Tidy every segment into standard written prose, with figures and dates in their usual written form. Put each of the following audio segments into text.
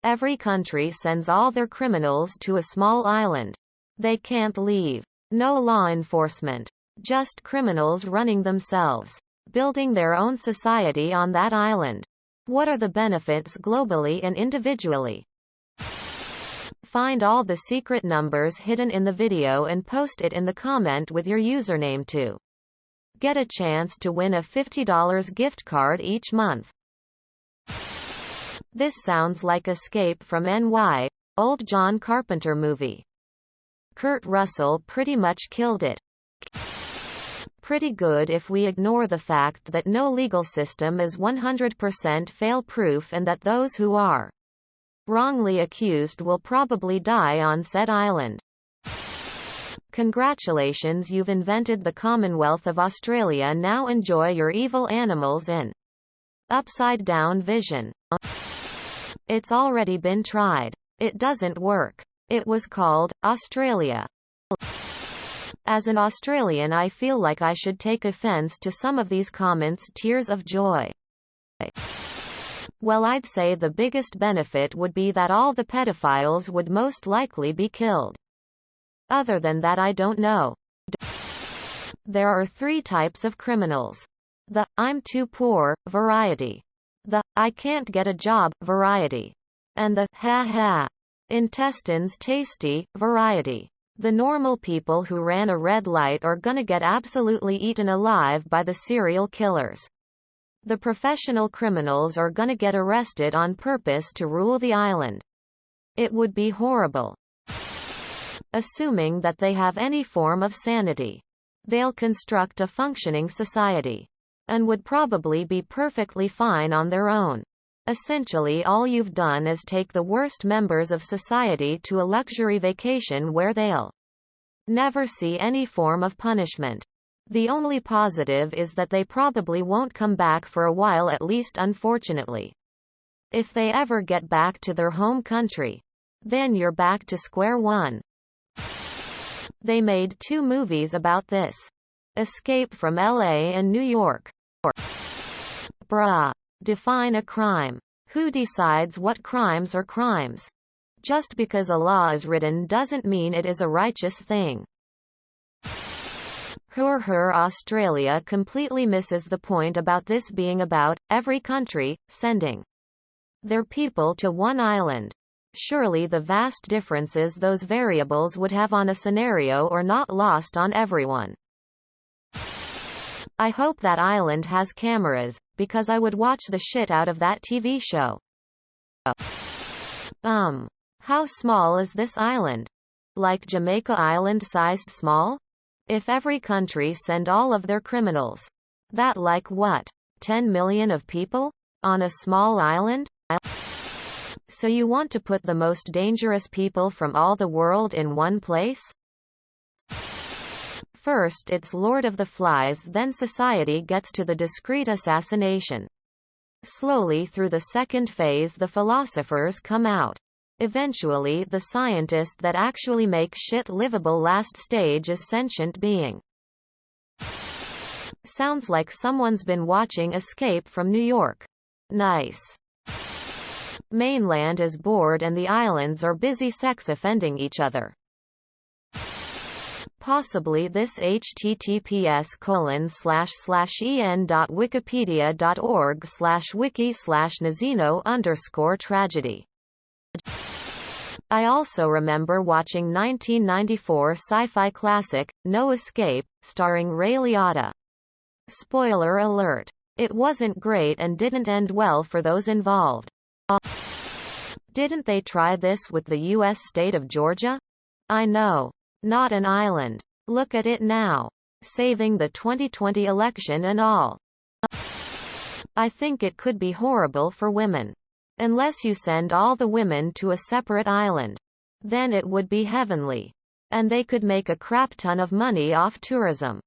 Every country sends all their criminals to a small island. They can't leave. No law enforcement. Just criminals running themselves. Building their own society on that island. What are the benefits globally and individually? Find all the secret numbers hidden in the video and post it in the comment with your username to get a chance to win a $50 gift card each month. This sounds like Escape from NY, old John Carpenter movie. Kurt Russell pretty much killed it. Pretty good if we ignore the fact that no legal system is 100% fail-proof and that those who are wrongly accused will probably die on said island. Congratulations, you've invented the Commonwealth of Australia. Now enjoy your evil animals in upside-down vision. It's already been tried. It doesn't work. It was called Australia. As an Australian, I feel like I should take offense to some of these comments. Tears of joy. Well, I'd say the biggest benefit would be that all the pedophiles would most likely be killed. Other than that, I don't know. There are 3 types of criminals. The "I'm too poor" variety. The "I can't get a job" variety. And the "ha ha, intestines tasty" variety. The normal people who ran a red light are gonna get absolutely eaten alive by the serial killers. The professional criminals are gonna get arrested on purpose to rule the island. It would be horrible. Assuming that they have any form of sanity. They'll construct a functioning society. And would probably be perfectly fine on their own. Essentially, all you've done is take the worst members of society to a luxury vacation where they'll never see any form of punishment. The only positive is that they probably won't come back for a while, at least unfortunately. If they ever get back to their home country, then you're back to square one. They made 2 movies about this. Escape from LA and New York. Bruh. Define a crime. Who decides what crimes are crimes? Just because a law is written doesn't mean it is a righteous thing. Australia completely misses the point about this being about every country sending their people to one island. Surely the vast differences those variables would have on a scenario are not lost on everyone. I hope that island has cameras, because I would watch the shit out of that TV show. How small is this island? Like Jamaica Island sized small? If every country send all of their criminals. That like what? 10 million of people? On a small island? So you want to put the most dangerous people from all the world in one place? First it's Lord of the Flies, then society gets to the discreet assassination. Slowly through the second phase the philosophers come out. Eventually the scientist that actually make shit livable. Last stage is sentient being. Sounds like someone's been watching Escape from New York. Nice. Mainland is bored and the islands are busy sex offending each other. Possibly this https://en.wikipedia.org/wiki/nazino_tragedy. I also remember watching 1994 sci-fi classic, No Escape, starring Ray Liotta. Spoiler alert. It wasn't great and didn't end well for those involved. Didn't they try this with the U.S. state of Georgia? I know. Not an island. Look at it now. Saving the 2020 election and all. I think it could be horrible for women. Unless you send all the women to a separate island. Then it would be heavenly. And they could make a crap ton of money off tourism.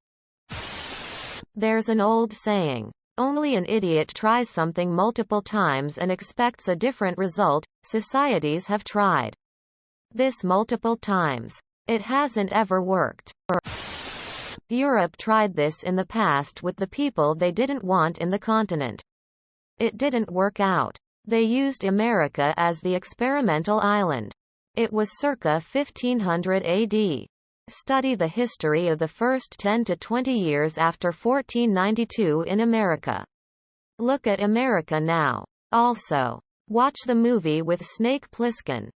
There's an old saying. Only an idiot tries something multiple times and expects a different result. Societies have tried this multiple times. It hasn't ever worked. Europe tried this in the past with the people they didn't want in the continent. It didn't work out. They used America as the experimental island. It was circa 1500 AD. Study the history of the first 10 to 20 years after 1492 in America. Look at America now. Also, watch the movie with Snake Plissken.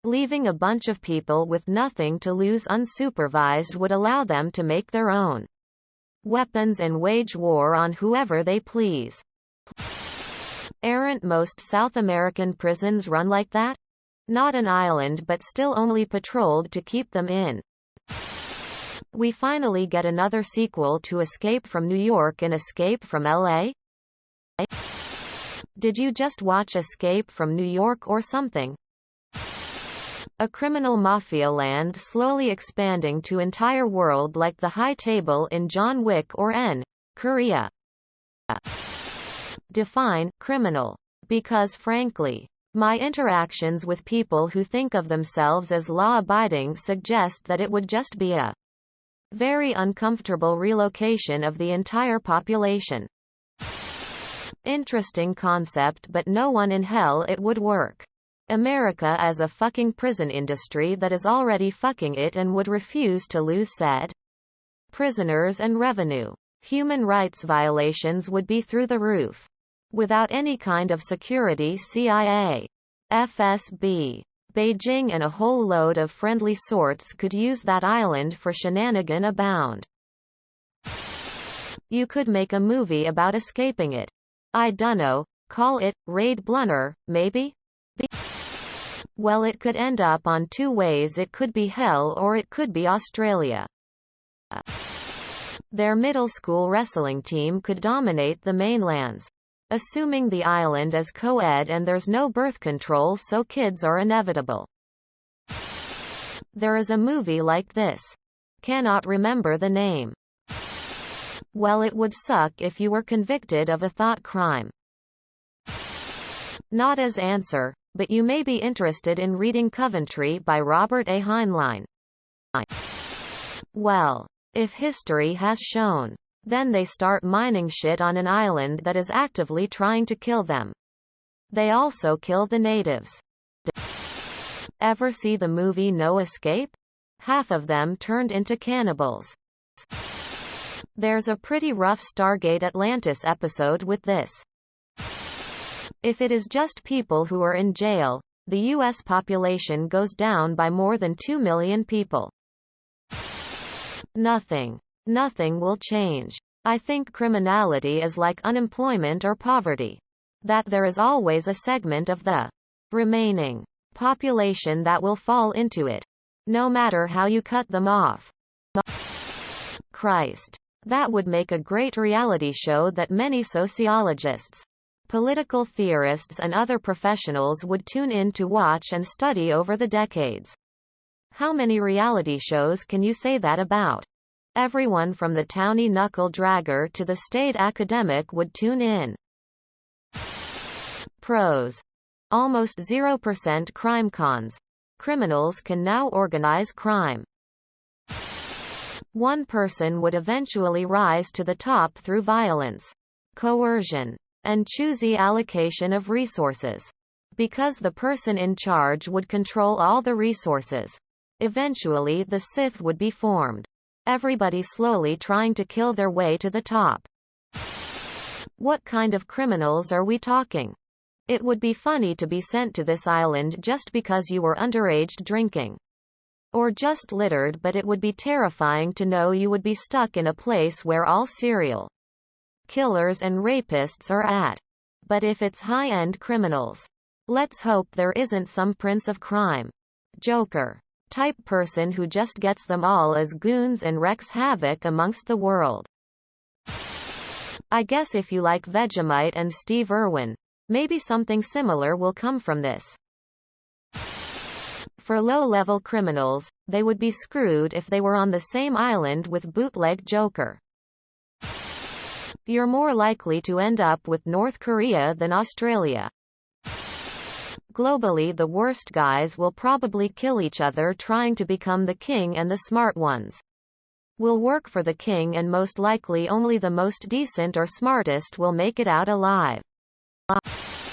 Leaving a bunch of people with nothing to lose unsupervised would allow them to make their own weapons and wage war on whoever they please. Aren't most South American prisons run like that? Not an island but still only patrolled to keep them in. We finally get another sequel to Escape from New York and Escape from LA? Did you just watch Escape from New York or something? A criminal mafia land slowly expanding to entire world like the High Table in John Wick or N. Korea. Define criminal. Because frankly, my interactions with people who think of themselves as law-abiding suggest that it would just be a very uncomfortable relocation of the entire population. Interesting concept, but no one in hell it would work. America as a fucking prison industry that is already fucking it and would refuse to lose said prisoners and revenue. Human rights violations would be through the roof. Without any kind of security, CIA, FSB, Beijing and a whole load of friendly sorts could use that island for shenanigan abound. You could make a movie about escaping it. I dunno, call it Raid Blunner, maybe? Well, it could end up on two ways. It could be hell or it could be Australia. Their middle school wrestling team could dominate the mainlands. Assuming the island is co-ed and there's no birth control so kids are inevitable. There is a movie like this. Cannot remember the name. Well, it would suck if you were convicted of a thought crime. Not as answer, but you may be interested in reading Coventry by Robert A. Heinlein. Well, if history has shown, then they start mining shit on an island that is actively trying to kill them. They also kill the natives. Ever see the movie No Escape? Half of them turned into cannibals. There's a pretty rough Stargate Atlantis episode with this. If it is just people who are in jail, the U.S. population goes down by more than 2 million people. Nothing will change. I think criminality is like unemployment or poverty. That there is always a segment of the remaining population that will fall into it, no matter how you cut them off. Christ. That would make a great reality show that many sociologists, political theorists and other professionals would tune in to watch and study over the decades. How many reality shows can you say that about? Everyone from the towny knuckle dragger to the staid academic would tune in. Pros. Almost 0% crime. Cons. Criminals can now organize crime. One person would eventually rise to the top through violence, coercion, and choosy allocation of resources. Because the person in charge would control all the resources. Eventually the Sith would be formed. Everybody slowly trying to kill their way to the top. What kind of criminals are we talking? It would be funny to be sent to this island just because you were underage drinking. Or just littered, but it would be terrifying to know you would be stuck in a place where all serial killers and rapists are at. But if it's high-end criminals, let's hope there isn't some prince of crime, Joker type person who just gets them all as goons and wreaks havoc amongst the world. I guess if you like Vegemite and Steve Irwin, maybe something similar will come from this. For low-level criminals, they would be screwed if they were on the same island with bootleg Joker. You're more likely to end up with North Korea than Australia. Globally, the worst guys will probably kill each other trying to become the king, and the smart ones will work for the king, and most likely only the most decent or smartest will make it out alive. lot.